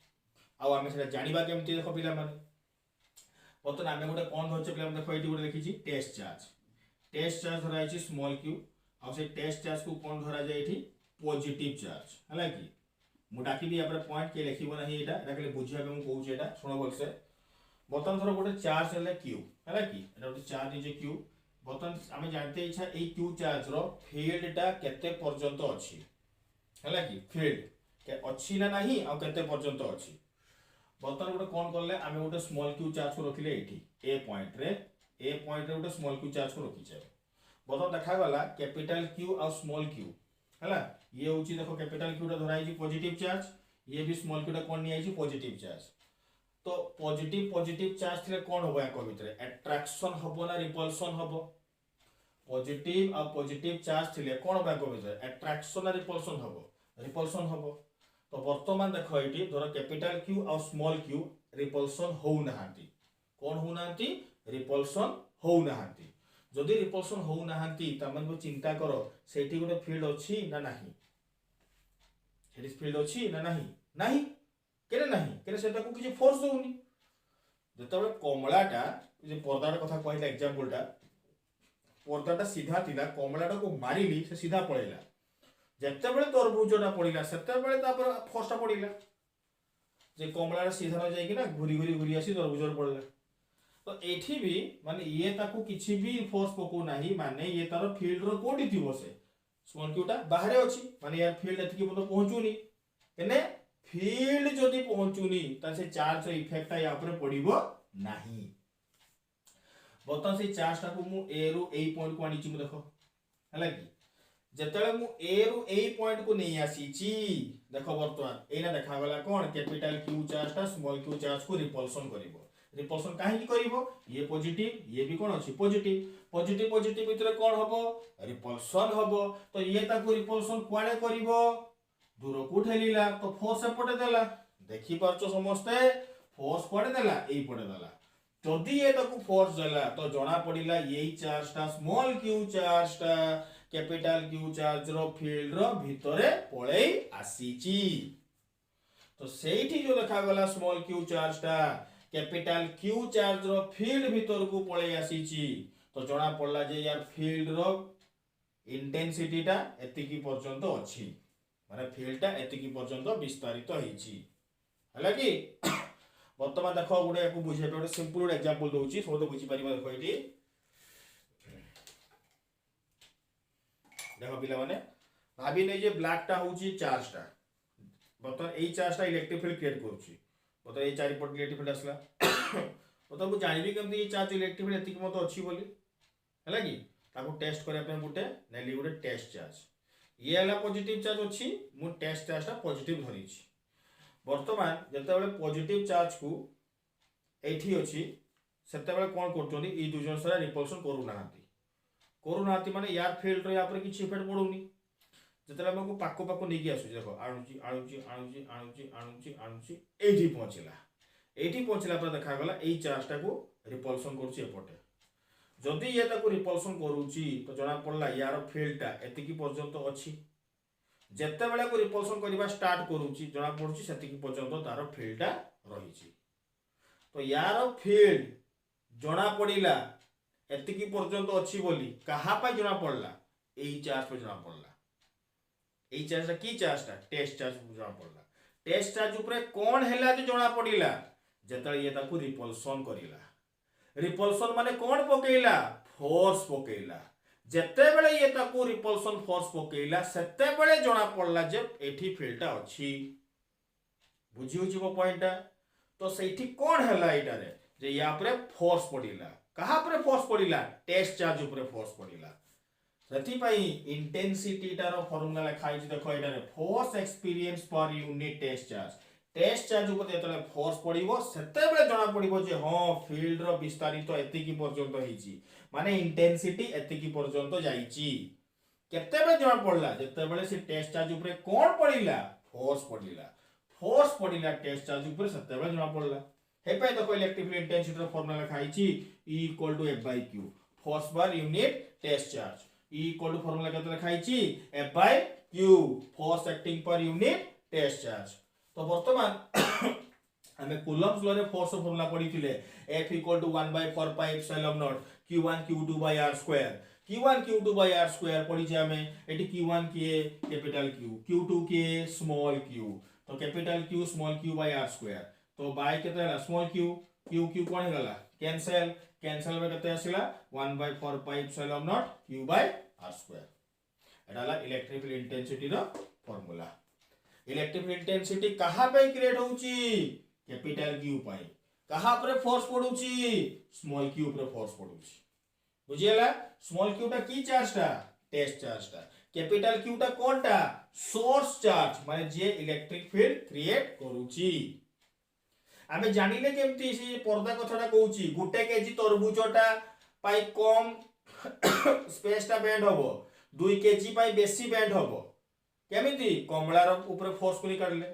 आ आमे सेटा जानिबा केमती देखो पिला माने बतन आमे गोटे कोन होचे पिला देखो एटी गोटे लिखिची टेस्ट चार्ज धराइची स्मॉल q आ से टेस्ट चार्ज को कोन धरा जाय एठी पॉजिटिव चार्ज हला कि मु डाकी भी आपरे पॉइंट के लिखिबो नाही एटा डाकले बुझिया के मु कहू एटा सुनो बोल से बतन थरो गोटे चार्ज हले q हला कि एटा गोटे चार्ज जे q बतन आमे जानते इच्छा ए q चार्ज रो फील्ड ता केते पर्यंत अछि हला कि फील्ड के अछि ना नाही आ केते पर्यंत अछि बर्तन गोटे कोन करले आमे गोटे स्मॉल q चार्ज को रखिले एठी ए पॉइंट रे गोटे स्मॉल q चार्ज को रखि छै बर्तन देखा गला कैपिटल q और स्मॉल q हला ये होची देखो कैपिटल q टा धराई छी पॉजिटिव चार्ज ये भी स्मॉल q टा कोन नि आई छी पॉजिटिव चार्ज तो पॉजिटिव चार्ज थिले कोन होबा को भितरे अट्रैक्शन होबो ना रिपल्शन होबो पॉजिटिव चार्ज थिले कोन होबा को भितरे अट्रैक्शन ना रिपल्शन होबो तो वर्तमान देख ये धर कैपिटल क्यू और स्मॉल क्यू रिपल्सन हो नाहांती कौन हो नाहांती रिपल्सन हो नाहांती जदि रिपल्सन हो नाहांती तमन चिंता करो सेठी गोटे फील्ड अछि ना नाही सेठी फील्ड अछि ना नाही नाही केने नाही केने सेटा को किछि फोर्स होउनी जेतबे कमलाटा जे पर्दाटा कथा कहला एग्जांपलटा पर्दाटा सीधा थिला कमलाटा को मारिली से सीधा पळेला जेतेबेले तरबुजटा पड़िला सेतेबेले तापर फोर्सटा पड़िला जे कमलाटा सीधा न जाई कि ना घुरी घुरी घुरी आसी तरबुजर पड़िला तो एठी भी माने ये ताकू किछि भी फोर्स पको नाही माने ये तार फील्ड रो कोडी थिबो से स्मॉल क्यूटा बाहरे अछि माने यार फील्ड एतकी पतो पहुंचुनी केने फील्ड जदि पहुंचुनी त से चार्ज इफेक्टटा या ऊपर पड़िबो नाही बर्तमान से चार्जटा को मु ए रु ए पॉइंट को आनी छि मु देखो हला कि जेतले मु ए रु ए पॉइंट को नहीं आसी छि देखो बर्तमान एना देखा गला कोन कैपिटल क्यू चार्जटा स्मॉल क्यू चार्ज को रिपल्सन करिवो रिपल्सन काहे की करिवो ये पॉजिटिव ये भी कोन अछि पॉजिटिव पॉजिटिव पॉजिटिव भितर कोन हबो रिपल्सन हबो तो ये ताको रिपल्सन क्वाडे करिवो दूर को ठेलीला तो फोर्स एपटे देला देखि परछो समस्ते फोर्स पड़े देला एई पड़े देला जदि ये ताको फोर्स देला तो जणा पड़िला एई चार्जटा स्मॉल क्यू चार्जटा कैपिटल क्यू चार्ज रो फील्ड रो भितरे पळेई आसीची तो सेठी जो देखा गला स्मॉल क्यू चार्जटा कैपिटल क्यू चार्ज रो फील्ड भीतर को पळेई आसीची तो जणा पड़ला जे यार फील्ड रो इंटेंसिटीटा एतिकी पर्यंत अछि माने फील्डटा एतिकी पर्यंत विस्तारित होईची हला कि वर्तमान देखो गुडे को बुझे पे सिंपल एग्जांपल दोउची सब तो बुझी परिबा देखो एटी देखो पिला माने भाबी नै जे ब्लैक टा होउची चार्ज टा वर्तमान एई चार्ज टा इलेक्ट्रिक फील्ड क्रिएट करूची मतलब एई चारि पट इलेक्ट्रिक फील्ड आसला मतलब मु जानिबी केमती ये चार्ज इलेक्ट्रिक फील्ड एतिकी मत अछि बोली हला कि ताको टेस्ट करे पे गुटे नेली गुटे टेस्ट चार्ज ये हला पॉजिटिव चार्ज अछि मु टेस्ट चार्ज टा पॉजिटिव धरि छी वर्तमान जतेबेले पॉजिटिव चार्ज को एठी अछि सेतेबेले कोन करचोनी ई दु जन सारा रिपल्सन करू नांती माने यार फील्ड रो या पर किछि इफेक्ट पडोनी जतेबेले हमको पाको पाको नेकी आसु देखो आणुची एठी पहुंचला पर देखा गला एई चार्ज टा को रिपल्सन करूची एपटे जदि ये ताको रिपल्सन करूची तो जणा पड़ला यार फील्डटा एतिकी पर्यंत अछि जेतेबेले को रिपल्सन करबा स्टार्ट करूची जणा पड़ुची सेतिकी पर्यंत तार फील्डटा रहिची तो यार फील्ड जणा पड़िला एतिकी पर्यंत अछि बोली कहा पय जणा पड़ला एई चार्ज पे जणा पड़ला एई चार्जटा की चार्जटा टेस्ट चार्ज जणा पड़ला टेस्ट चार्ज ऊपर कोन हैला जे जणा पड़िला जेतले ये ताको रिपल्सन करिला रिपल्सन माने कोन पकेइला फोर्स पकेइला जेतेबेले ये ताको रिपल्सन फोर्स पकेइला सेतेबेले जणा पड़ला जे एठी फील्डटा अछि बुझी होची वो पॉइंटटा तो सेठी कोन हैला एटा रे जे या पर फोर्स पड़िला कहा पर फोर्स पड़िला टेस्ट चार्ज ऊपर फोर्स पड़िला सेठी पई इंटेंसिटी टारो फार्मूला लिखाई छी देखो एटा रे फोर्स एक्सपीरियंस पर यूनिट टेस्ट चार्ज ऊपर जेतले फोर्स पड़िबो सेतेबेले जणा पड़िबो जे हां फील्ड रो विस्तारित एतिकी पर्यंत होईची माने इंटेंसिटी एतिकी पर्यंत जाईची केतेबेले जणा पड़ला जेतेबेले से टेस्ट चार्ज ऊपर कोन पड़िला फोर्स पड़िला टेस्ट चार्ज ऊपर सेतेबेले जणा पड़ला हे पे देखो इलेक्ट्रिक फील्ड इंटेंसिटी रो फार्मूला लिखाई छी E = F/Q force per unit test charge E = formula केते लिखाई छी F/Q force acting per unit test charge तो वर्तमान हमें कूलम्ब्स लॉ रे फोर्स फार्मूला पढ़ी थिले F = 1/4πε0 Q1 Q2/r². Q1 Q2/r² पढ़ी जे हमें एटी Q1 किए कैपिटल Q Q2 किए स्मॉल q तो कैपिटल Q स्मॉल q/r² तो बाय केते हला स्मॉल q q कोन गला कैंसिल में केते आसिला 1/4πε0 q/r² एटा हला इलेक्ट्रिक फील्ड इंटेंसिटी रो फार्मूला इलेक्ट्रिक फील्ड इंटेंसिटी कहा पे क्रिएट होउची कैपिटल Q पाई कहा पर फोर्स पडुची स्मॉल q पर फोर्स पडुची बुझियला स्मॉल q टा की चार्जटा टेस्ट चार्जटा कैपिटल Q टा कोनटा सोर्स चार्ज माने जे इलेक्ट्रिक फील्ड क्रिएट करूची आमे जानिले केमती से पर्दा कथाटा कहूची गुटे केजी तरबुजटा पाई कम स्पेसटा बेंड होबो 2 केजी पाई बेसी बेंड होबो केमिति कमलार ऊपर फोर्स करी काढले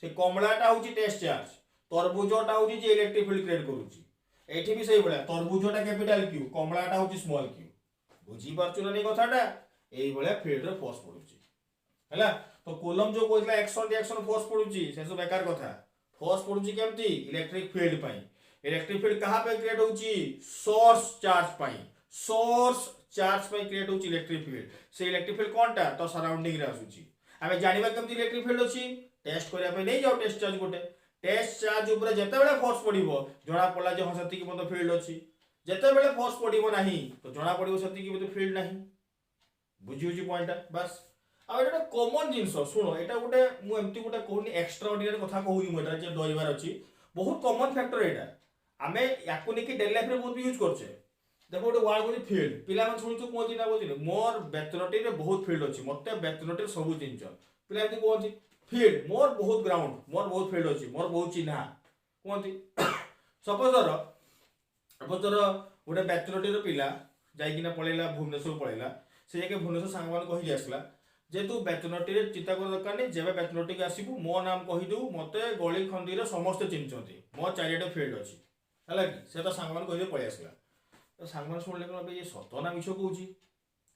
से कमलाटा हूँ टेस्ट चार्ज, तरबुजटा हूँ जे इलेक्ट्रिक फील्ड क्रिएट करूची, एठी भी सही भाया तरबुजटा कैपिटल क्यू कमलाटा हूँ स्मॉल क्यू, बुझी पारछु ना नहीं कथाटा, एई भाया फील्ड रे फोर्स पड़ुची हैला। तो कूलम जो कहला एक्शन रिएक्शन फोर्स पड़ुची से सब बेकार कथा, फोर्स पड़ुची केमती इलेक्ट्रिक फील्ड पई, इलेक्ट्रिक फील्ड कहाँ पे क्रिएट होची सोर्स चार्ज पई, सोर्स चार्ज पई क्रिएट होची इलेक्ट्रिक फील्ड, से इलेक्ट्रिक फील्ड कोनटा तो सराउंडिंग रे आसुची, आमे जानिबा केमती इलेक्ट्रिक फील्ड अछि टेस्ट करिया पे नहीं जाओ टेस्ट चार्ज गोटे, टेस्ट चार्ज ऊपर जते बेले फोर्स पड़िबो जणा पडला जे हसती की मत फील्ड अछि, जते बेले फोर्स पड़िबो नाही तो जणा पड़िबो सती की मत फील्ड नाही, बुझी होची पॉइंट बस। आ एटा कॉमन जिंस सुनो एटा गोटे मु एमती गोटे कहूनी एक्स्ट्रा ऑर्डिनरी कथा कहूनी मु एटा जे डरिबार अछि, बहुत कॉमन फैक्टर एटा आमे याकू नेकी डेली लाइफ रे बहुत यूज करछे। देखो गोटे वर्ड को फील्ड पिला मन सुनिछु कोथि ना बोथिले मोर बेतनटी रे बहुत फील्ड अछि, मते बेतनटी सब जिंच पिला एमती कोथि फील्ड मोर बहुत ग्राउंड मोर बहुत फील्ड अछि, मोर बहुत चिन्हा कोथि सपोज गोटे बेतनटी रे पिला जाइकिना पळेला भुवनेश्वर पळेला, से जाके भुवनेश्वर सांगमान कहि आसला जे तू बेतनटी रे चिंता कर दरकार नहीं, जेबे बेतनटी के आसीबू मो नाम कहि दउ मते गली खंडी रे समस्त चिन्हचंती, मो चारिटे फील्ड अछि हैला कि से तो सांगमान कहि दे पळि आसला, तो सांगमान सुनले कोन बे ये सतो ना मिछो कहउची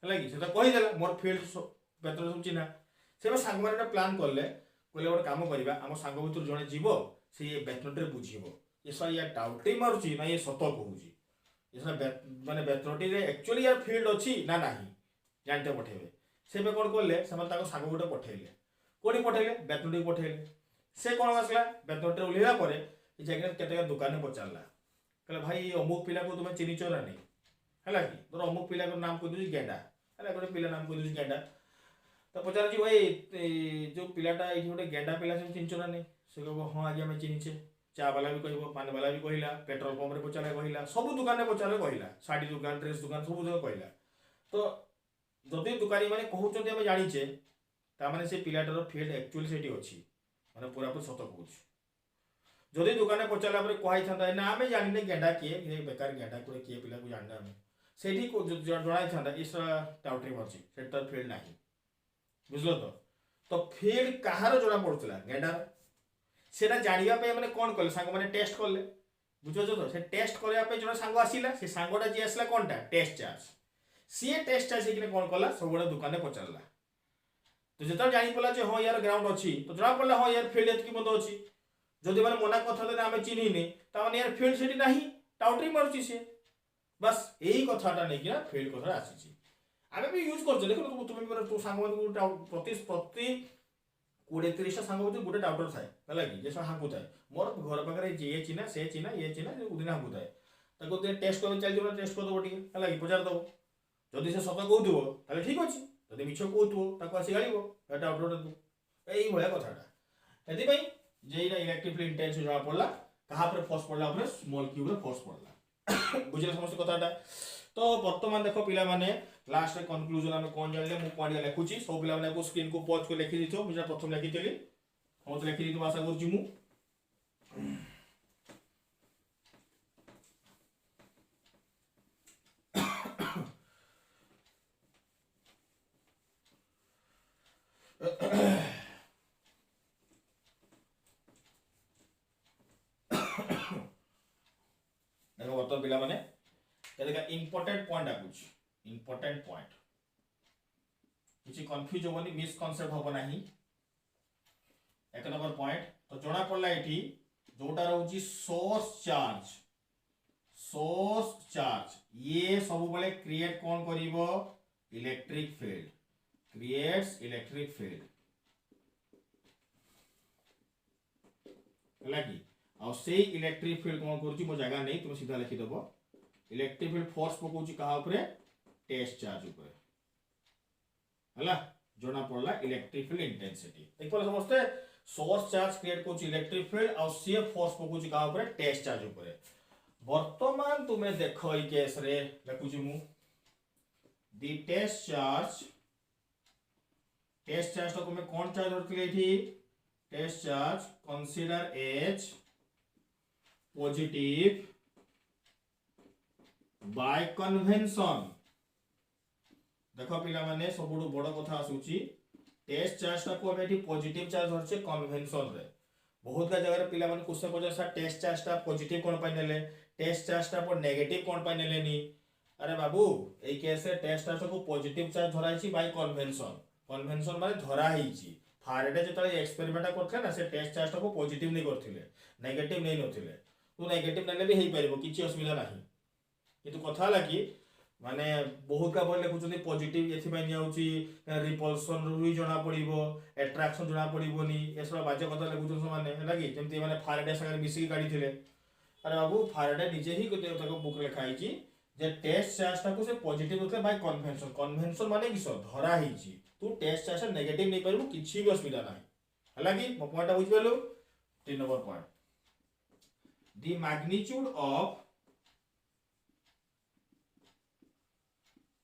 हैला कि से तो कहि देला मोर फील्ड बेतनटी सब चिन्हा, से सांगमान एटा प्लान करले कहले गोटे काम करिबा हम सांग भितर जणे जीवो से बेतनटी रे बुझिबो ये सर या टाउटी मारुची ना ये सतो कहउची, ये सर माने बेतनटी रे एक्चुअली यार फील्ड अछि ना नाही जानते पठेबे, से बे कोन करले से माने ताको सांग गोटे पठेले कोनी पठेले बेतनटी पठेले, से कोन आसला बेतनटी उलिला परे ए जाके केते दुकान में पचारला कहले भाई अमुक पिला को तुमे चिन्हिच ना नहीं हैला कि तोर अमुक पिला को नाम कह दउची गेंडा हैला गोटे पिला नाम कह दउची गेंडा, तो पचार जी भाई जो पिलाटा एठी गोटे गेंडा पिला से चिन्हिच ना नहीं, से कहबो हां आगे मैं चिन्हिचे, चा वाला भी कहबो पान वाला भी कहिला, पेट्रोल पंप रे पचारे कहिला, सब दुकान रे पचारे कहिला, साड़ी दुकान ड्रेस दुकान सब जगह कहिला। तो जदि दुकानी माने कहउचंती हम जानिचे ता माने से पिलाटर फील्ड एक्चुअली सेठी अछि माने पूरा पूरी सत कहउछ, जदि दुकाने पचारला परे कहै छंदा ना हमें जानि ने गेंडा के ये बेकार गेंडा को के पिला को जानना हमें सेठी को जणाई छंदा इस टाउटरी मरची सेटर फील्ड नाही, बुझलो तो फील्ड कहार जणा पड़तला गेंडा सेटा जानिबा पे माने कोन करले सांग माने टेस्ट करले, बुझो तो से टेस्ट करया पे जणा सांग आसीला, से सांगोटा जे आसला कोनटा टेस्ट चार्ज, सी टेस्ट चार्ज कि कोन कला सब गोटे दुकान में पचारला, तो जत जानी पला जे हां यार ग्राउंड अछि तो जणा पड़ला हां यार फील्ड एतकी मत अछि, जदि माने मना कथा दे आमे चिन्हिनी ता माने यार फील्ड सेठी नाही टाउटरी मारुची से, बस यही कथाटा नै कि फील्ड कथा आसीची आमे भी यूज करछ। देखो तुम तो सांग मन प्रति 20-30 सांग होते गोटे टाउटर थाए हैला कि जे हांकु थाए मोर घर पाखरे जे चिन्हा से चिन्हा ये चिन्हा जे उदिन हांकु थाए ताको ते टेस्ट कर चल जो टेस्ट कर दो ठीक हैला कि पचार दो, जदि से सत कहउथबो ताले ठीक अछि, जदि मिछ कहउथबो ताको आसी गालिबो एटा अपलोड दू एई भया कथाटा एति पई जे इलेक्ट्रिक फील्ड इंटेंस जणा पड़ला कहा पर फोर्स पड़ला पर स्मॉल क्यूब रे फोर्स पड़ला बुझले समस्त कथाटा। तो वर्तमान देखो पिला माने लास्ट रे कंक्लूजन हम कोन जानले मु पॉइंट लिखुची सब पिला माने को स्क्रीन को पॉज को लिखि दिथो, मुझे प्रथम लिखितली हम तो लिखि दिथो आशा करची मु देखो वर्तमान पिला माने देखा इंपोर्टेंट पॉइंट आकुछ, इंपोर्टेंट पॉइंट किसी कंफ्यूज होबनी मिसकंसेप्ट होबो नाही। एक नंबर पॉइंट तो जणा पड़ला एठी जोटा रहउची सोर्स चार्ज ये सब बेले क्रिएट कोन करिवो electric field, creates electric field होला कि आ से इलेक्ट्रिक फील्ड कोन करूची मो जगह नहीं तुम सीधा लिखि दबो, इलेक्ट्रिक फील्ड फोर्स पकोची कहा ऊपर टेस्ट चार्ज ऊपर हला जोना पड़ला इलेक्ट्रिक फील्ड इंटेंसिटी देख पर समझते source charge create Kochi electric field और सी फोर्स पकोची कहा ऊपर टेस्ट चार्ज ऊपर। वर्तमान तुमे देखो ई केस रे लिखुची मु दी टेस्ट चार्ज तो तुमे कोन चार्ज धरथिले एठी test charge consider as positive by convention. देखो पिला माने सबुडु बड़ कथा आसुची टेस्ट चार्ज ता को एठी पॉजिटिव चार्ज धरछे कन्वेंशन रे बहुत का जगह पिला माने क्वेश्चन पचार सर टेस्ट चार्जटा पॉजिटिव कोन पाइ नेले टेस्ट चार्जटा पर नेगेटिव कोन पाइ नेलेनी अरे बाबू ए केस रे टेस्ट चार्ज को पॉजिटिव चार्ज धरा हिची बाय कन्वेंशन कन्वेंशन माने धरा हिची फारेडे जेतले एक्सपेरिमेंट करथले ना से टेस्ट चार्ज को पॉजिटिव नै करथिले नेगेटिव नै नथिले तो नेगेटिव नेले भी हेई परिबो किछि असुविधा नाही किंतु कथा लागी माने बहुत का बोल लिखुछनी पॉजिटिव एथि बाय नियाउची रिपल्सन रुई जणा पड़िबो अट्रैक्शन जणा पड़िबोनी एसरा बाजे कथा लिखुछन माने हैला कि जेमति माने फारेडे संगे मिसी काढी थिले अरे बाबू फारेडे निजे ही कोते ताको बुक लिखा हिची जे टेस्ट चार्ज ताको से पॉजिटिव होतले बाय कन्वेंशन कन्वेंशन माने किसो धरा हिची तू टेस्ट चार्ज नेगेटिव नै परिबो किछि भी असुविधा नाही हैला कि मो पॉइंट बुझ पेलु 3 number point the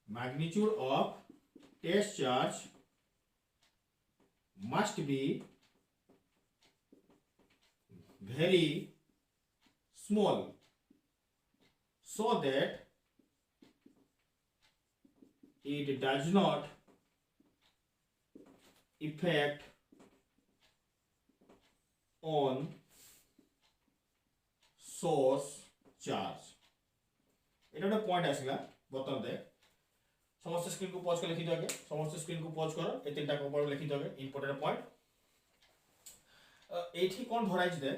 magnitude of test charge must be very small so that it does not affect on source charge এটা একটা পয়েন্ট আসিলা বর্তমান দেখ समस्त स्क्रीन को पॉज कर लिखि दोगे समस्त स्क्रीन को पॉज करो ए तीनटा को पढ़ लिखि दोगे इंपोर्टेंट पॉइंट एठी कोन धराइ छै देख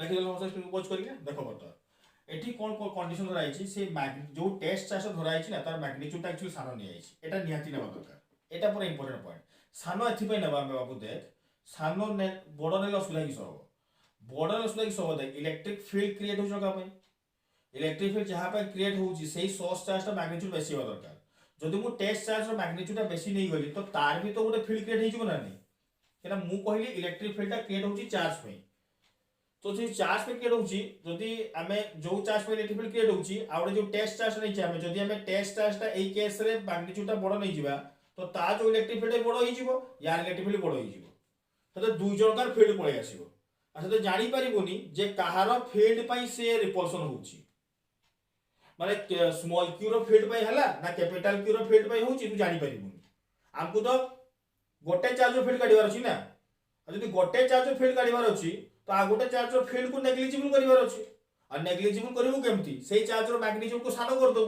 लिखि दो समस्त स्क्रीन को पॉज करिके देखो बत एठी कोन कंडीशन धराइ छै से जो टेस्ट चार्ज धराइ छै ना तार मैग्नीट्यूड एक्चुअली सानो नै आइछ एटा निहाती नेबा दरकार एटा पूरा इंपोर्टेंट पॉइंट सानो एथि पय नेबा हम बाबू देख सानो ने बड़ नेला असुविधा कि सब बड़ असुविधा कि सब देख इलेक्ट्रिक फील्ड क्रिएट हो जका पय इलेक्ट्रिक फील्ड जहां पर क्रिएट होउची सेही सोर्स चार्ज रा मैग्नीट्यूड बेसी हो दरकार जदि मु टेस्ट चार्ज रा मैग्नीट्यूड बेसी नै गली तो तार भी तो गोटे फील्ड क्रिएट हे जबो ना नै केना मु कहली इलेक्ट्रिक फील्ड ता क्रिएट होउची चार्ज पे तो जे चार्ज पे क्रिएट होउची जदि हमें जो चार्ज पे इलेक्ट्रिक फील्ड क्रिएट होउची आउडे जो टेस्ट चार्ज नै छै हमें जदि हमें टेस्ट चार्ज ता एई केस रे मैग्नीट्यूड ता बडो नै जिबा तो ता जो इलेक्ट्रिक फील्ड बडो हे जिवो यार इलेक्ट्रिक फील्ड बडो हे जिवो तो दुई जनकार फील्ड पळे आसीबो अच्छा तो जानि परिबोनी जे कहारो फील्ड पई से रिपल्सन होउची माने स्मॉल क्यू रो फील्ड पे हला ना कैपिटल क्यू रो फील्ड पे होची तू जानि परिबुनी हमकु तो गोटे चार्ज रो फील्ड काढिबार अछि ना जदि गोटे चार्ज रो फील्ड काढिबार अछि तो आ गोटे चार्ज रो फील्ड को नेग्लिजिबल करिबार अछि आ नेग्लिजिबल करिवु केमति सेही चार्ज रो मैग्नीट्यूड को सानो कर दो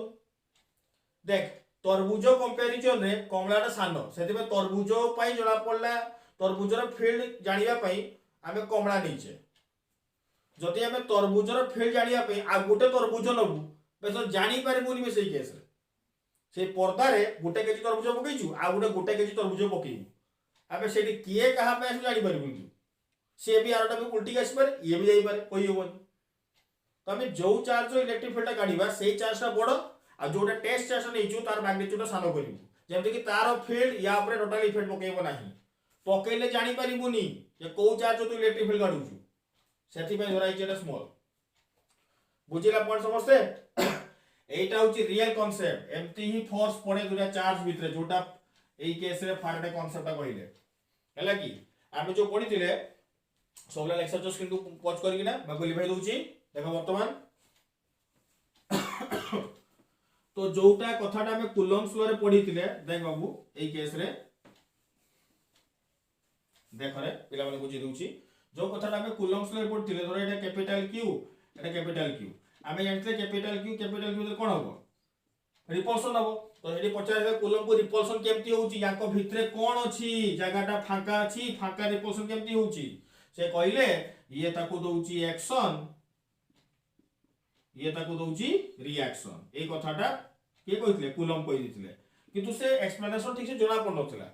देख तरबुज कंपैरिजन रे कमलाटा सानो सेति में तरबुज पई जणा पडला तरबुज रो फील्ड जानिबा पई हमें कमला नीचे जदि हमें तरबुज रो फील्ड जानिबा पई आ गोटे तरबुज नबु बेसो जानि पारिबुनी बे सेही केस रे से पर्दा रे गोटे केजी तरबुज पकैछु आ गोटे केजी तरबुज पकैबु आबे सेठी किए कहा पे आसु जानि पारिबुनी से भी आरटा भी उल्टी आसी पारे ये भी जाई पारे कोई होबनी तो हमें जो चार्ज इलेक्ट्रिक फील्ड काढिबा सेही चार्ज ता बडो आ जोटा टेस्ट चार्ज नेइछु तार मैग्नीट्यूड सानो करिवु जेमति कि तार फील्ड या ऊपर टोटल इफेक्ट पकैबो नाही पकैले जानि पारिबुनी जे को चार्ज तो इलेक्ट्रिक फील्ड काढुछु सेति पे धराई जेटा स्मॉल बुझिला पॉइंट समझते एटा होची रियल कांसेप्ट एमती ही फोर्स पड़े दुटा चार्ज भितरे जोटा एई केस रे फारडे कांसेप्ट कहले हैला कि हम जो पढिथिले सोला लेक्चर जो स्क्रीन को पॉज करके ना मैं लिखाई दउची देखो वर्तमान तो जोटा कथाटा हम कूलम्ब्स लॉ रे पढिथिले देख बाबू एई केस रे देखो रे पिला माने बुझी दउची जो कथाटा हम कूलम्ब्स लॉ रे पढिथिले धर एटा कैपिटल क्यू एटा कैपिटल क्यू आमे जानते कैपिटल क्यू तो कोन होबो रिपल्सन होबो तो हेडी पचारे कूलम को रिपल्सन केमती होउची याको भितरे कोन अछि जगहटा फांका अछि फांका रिपल्सन केमती होउची से कहले ये ताको दउची एक्शन ये ताको दउची रिएक्शन ए कथाटा के कहितले कूलम कहि दिथिले किंतु से एक्सप्लेनेशन ठीक से जोना पडनथला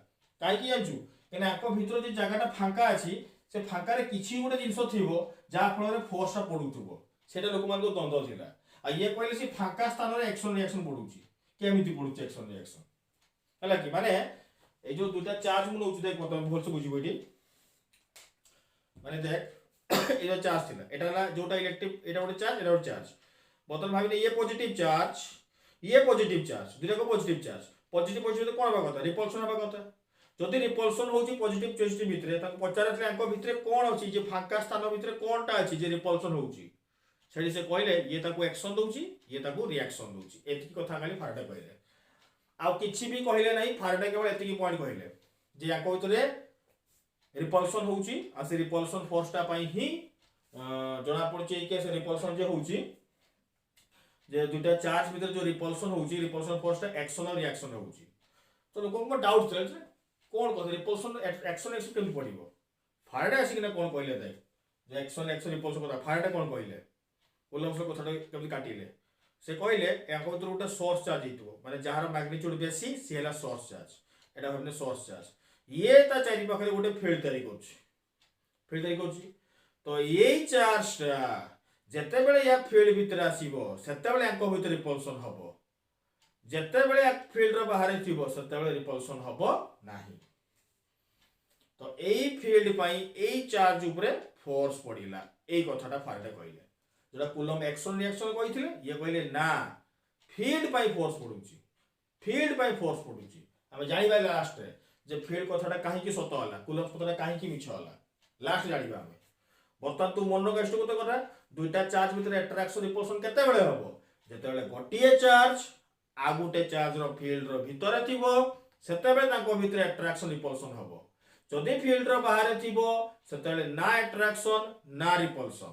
काई कि जानचू केना याको भितरे जे जगहटा फांका अछि से फांका रे किछि गोटे जिंस थिबो जा फल रे फोर्स पडुथबो सेटा लोक मान को द्वंद्व थिला आ ये कहले से फांका स्थान रे एक्शन रिएक्शन पडुची केमिति पडुची एक्शन रिएक्शन हला कि माने ए जो दुटा चार्ज मु नउची देख पता भल से बुझिबो एटी माने देख ए जो चार्ज थिला एटा हला जोटा इलेक्ट्रिक एटा गोटे चार्ज बतन भाबिने ये पॉजिटिव चार्ज दुटा को पॉजिटिव चार्ज तो कोन बा कथा रिपल्सन बा कथा जदि रिपल्सन होची पॉजिटिव भितरे ताको पचारथले आंको भितरे कोन अछि जे फांका स्थान भितरे कोनटा अछि जे रिपल्सन होची सेडी से कहले ये ताको एक्शन दउची ये ताको रिएक्शन दउची एति कथा खाली फारडे कहले आ किछि भी कहले नाही फारडे केवल एति की पॉइंट कहले जे आको भितरे रिपल्सन होउची आ से रिपल्सन फोर्सटा पई ही जना पड़ची के से रिपल्सन जे होउची जे दुटा चार्ज भीतर जो रिपल्सन होउची रिपल्सन फोर्सटा एक्शन और रिएक्शन होउची तो लोगों को डाउट चले जे कोन को रिपल्सन एक्शन एक्शन केम पड़िबो फारेडे आसी किना कोन कहले दे जे एक्शन एक्शन रिपल्सन को फारेडे कोन कहले कोलम्स रो कथाटा केम काटिले से कहले याको भीतर गोटे सोर्स चार्ज हितबो माने जहार मैग्नीट्यूड बेसी से हला सोर्स चार्ज एटा हमने सोर्स चार्ज ये ता चारि पाखरे गोटे फील्ड तयारी करछि तो यही चार्जटा जेते बेले या फील्ड भीतर आसीबो सेते बेले याको भीतर रिपल्सन हबो जेते बेले या फील्ड रो बाहर थिबो सेते बेले रिपल्सन हबो नाही तो एई फील्ड पई एई चार्ज ऊपर फोर्स पड़िला एई कथाटा फारेडे कहले जोटा कूलम एक्शन रिएक्शन कहिथिले ये कहले ना फील्ड पई फोर्स पड़ुची हम जानि बाय लास्ट रे जे फील्ड कथाटा काहे की सत होला कूलम कथाटा काहे की मिछ होला लास्ट जानिबा हम बर्तमान तू मन कष्ट को कथा दुईटा चार्ज भीतर इंटरैक्शन रिपल्सन केते बेले हबो जेते बेले गोटिए चार्ज आ गुटे चार्ज रो फील्ड रो भीतर थिबो सेते बेले ताको भीतर इंटरैक्शन रिपल्सन हबो जदि फील्ड रो बाहर थिबो सेते बेले ना इंटरैक्शन ना रिपल्सन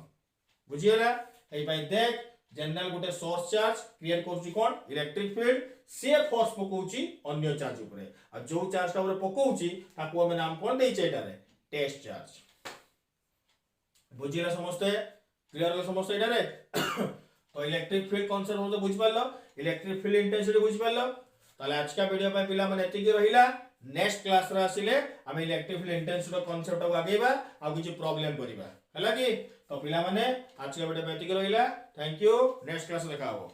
बुझियला एई भाई देख जनरल गोटे सोर्स चार्ज क्रिएट करछि कोन इलेक्ट्रिक फील्ड से फोर्स पकोउछि अन्य चार्ज ऊपर आ जो चार्ज ता ऊपर पकोउछि ताको हम नाम कोन देइछे एटारे टेस्ट चार्ज बुझिला समस्ते क्लियर होला समस्ते एटारे तो इलेक्ट्रिक फील्ड कांसेप्ट हम तो बुझ पारलो इलेक्ट्रिक फील्ड इंटेंसिटी बुझ पारलो ताले आज का वीडियो पे पिला माने एतिकी रहिला नेक्स्ट क्लास रे आसिले हम इलेक्ट्रिक फील्ड इंटेंसिटी रो कांसेप्ट को आगेबा आ किछि प्रॉब्लम करिबा हला कि तो पिला माने आज का वीडियो पे एतिकी रहिला थैंक यू नेक्स्ट क्लास देखा हो।